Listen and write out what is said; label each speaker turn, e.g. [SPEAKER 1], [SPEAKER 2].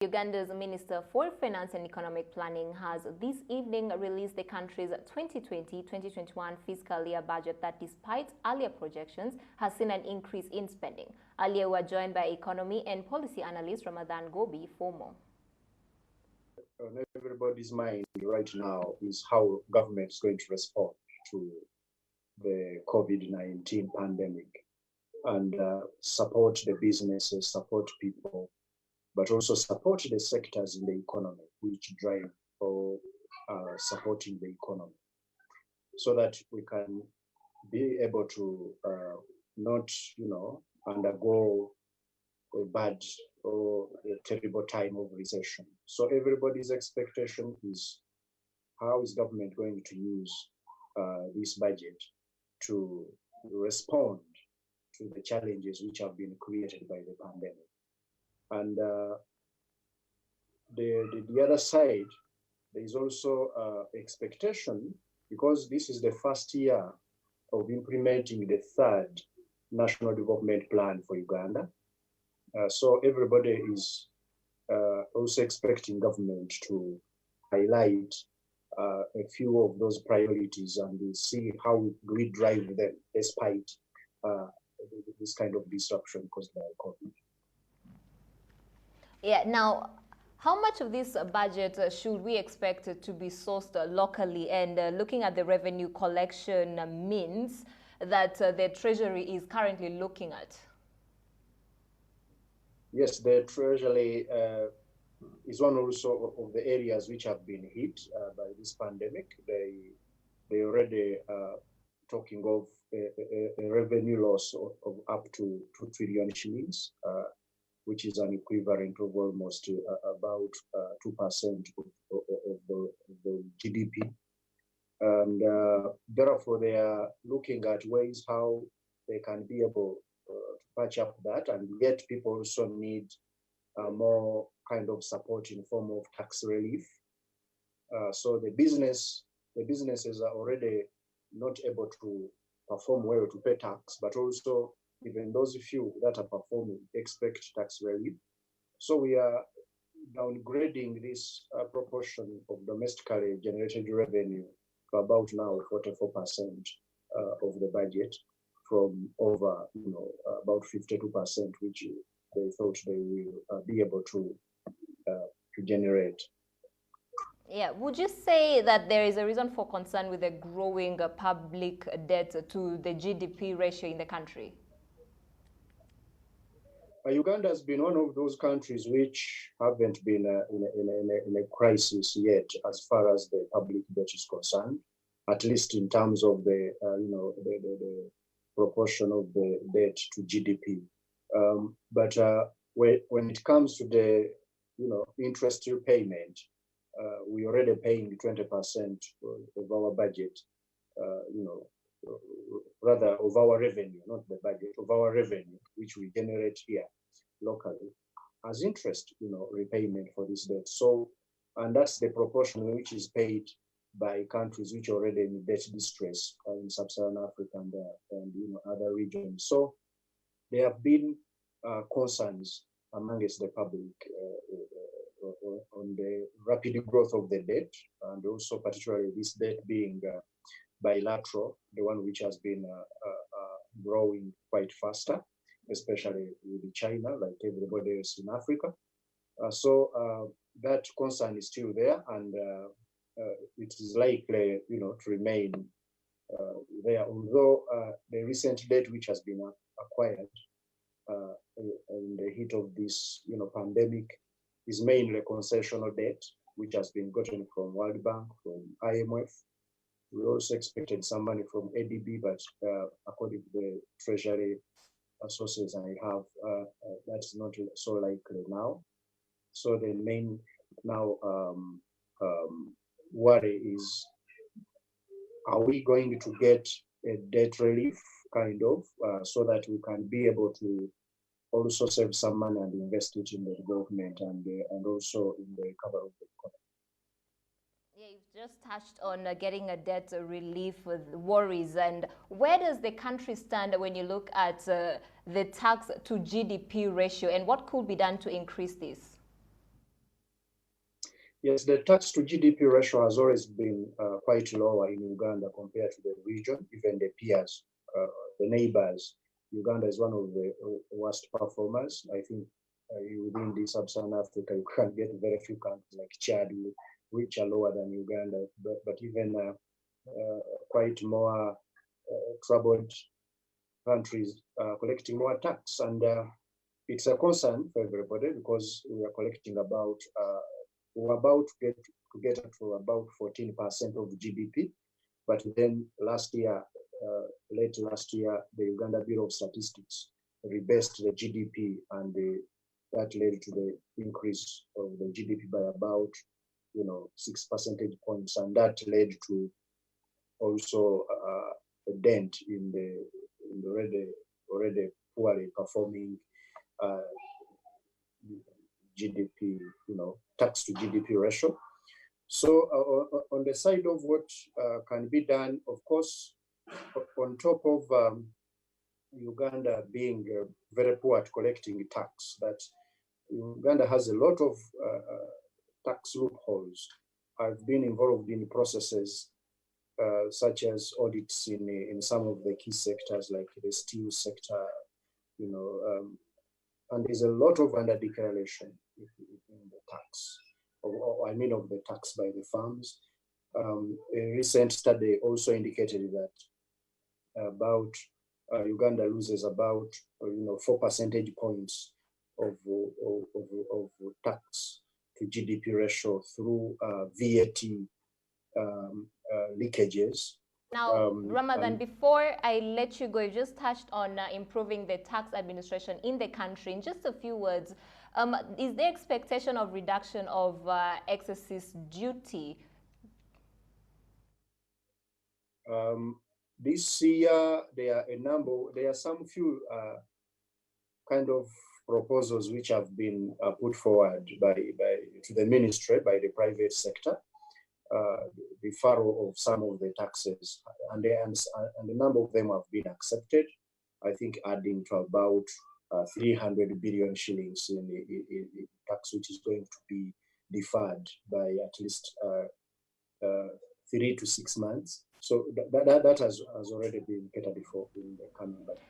[SPEAKER 1] Uganda's Minister for Finance and Economic Planning has this evening released the country's 2020-2021 fiscal year budget that, despite earlier projections, has seen an increase in spending. Earlier, we were joined by economy and policy analyst Ramathan Ggobi for more.
[SPEAKER 2] On everybody's mind right now is how government is going to respond to the COVID-19 pandemic and support the businesses, support people, but also support the sectors in the economy which drive or supporting the economy, so that we can be able to not, undergo a bad or a terrible time of recession. So everybody's expectation is, how is government going to use this budget to respond to the challenges which have been created by the pandemic? And the other side, there is also expectation, because this is the first year of implementing the third National Development Plan for Uganda. So everybody is also expecting government to highlight a few of those priorities and see how we drive them despite this kind of disruption caused by COVID.
[SPEAKER 1] Yeah, now, how much of this budget should we expect to be sourced locally? And looking at the revenue collection means that the Treasury is currently looking at?
[SPEAKER 2] Yes, the Treasury is one also of the areas which have been hit by this pandemic. They already talking of a revenue loss of up to 2 trillion shillings, which is an equivalent of almost about 2% of the GDP. And therefore, they are looking at ways how they can be able to patch up that, and yet people also need more kind of support in form of tax relief. So the businesses are already not able to perform well to pay tax, but also even those few that are performing expect tax relief. So we are downgrading this proportion of domestically generated revenue to about now 44% of the budget, from over about 52%, which they thought they will be able to generate.
[SPEAKER 1] Yeah, would you say that there is a reason for concern with the growing public debt to the GDP ratio in the country?
[SPEAKER 2] Uganda has been one of those countries which haven't been in a crisis yet, as far as the public debt is concerned, at least in terms of the proportion of the debt to GDP. But when it comes to the interest repayment, we already paying 20% of our budget, rather of our revenue, not the budget, of our revenue, which we generate here locally, as interest, repayment for this debt. So, and that's the proportion which is paid by countries which are already in debt distress in sub-Saharan Africa and other regions. So there have been concerns amongst the public on the rapid growth of the debt, and also particularly this debt being bilateral, the one which has been growing quite faster, especially with China, like everybody else in Africa. So that concern is still there, and it is likely, to remain there. Although the recent debt which has been acquired in the heat of this, pandemic, is mainly concessional debt, which has been gotten from World Bank, from IMF. We also expected some money from ADB, but according to the Treasury sources I have, that's not so likely now. So the main now worry is, are we going to get a debt relief kind of, so that we can be able to also save some money and invest it in the development and also in the recovery of the economy.
[SPEAKER 1] Yeah, you've just touched on getting a debt relief with worries. And where does the country stand when you look at the tax to GDP ratio, and what could be done to increase this?
[SPEAKER 2] Yes, the tax to GDP ratio has always been quite lower in Uganda compared to the region, even the peers, the neighbors. Uganda is one of the worst performers. I think within the sub-Saharan Africa, you can get very few countries like Chad, which are lower than Uganda, but even quite more troubled countries collecting more tax. And it's a concern for everybody because we are collecting about we're about to get to about 14% of GDP. But then last year, late last year, the Uganda Bureau of Statistics rebased the GDP, and that led to the increase of the GDP by about 6 percentage points, and that led to also a dent in the already poorly performing GDP, tax to GDP ratio. So on the side of what can be done, of course, on top of Uganda being very poor at collecting tax, that Uganda has a lot of tax loopholes. I've been involved in processes such as audits in some of the key sectors like the steel sector, and there's a lot of under-declaration in the tax, or I mean of the tax by the farms. A recent study also indicated that about Uganda loses about 4 percentage points of tax to GDP ratio through VAT leakages.
[SPEAKER 1] Now, Ramathan, before I let you go, you just touched on improving the tax administration in the country. In just a few words, is there expectation of reduction of excess duty?
[SPEAKER 2] This year, there are some few kind of proposals which have been put forward to the ministry by the private sector. Deferral of some of the taxes, and a number of them have been accepted. I think adding to about 300 billion shillings in tax, which is going to be deferred by at least 3 to 6 months. So that has already been catered for in the coming budget.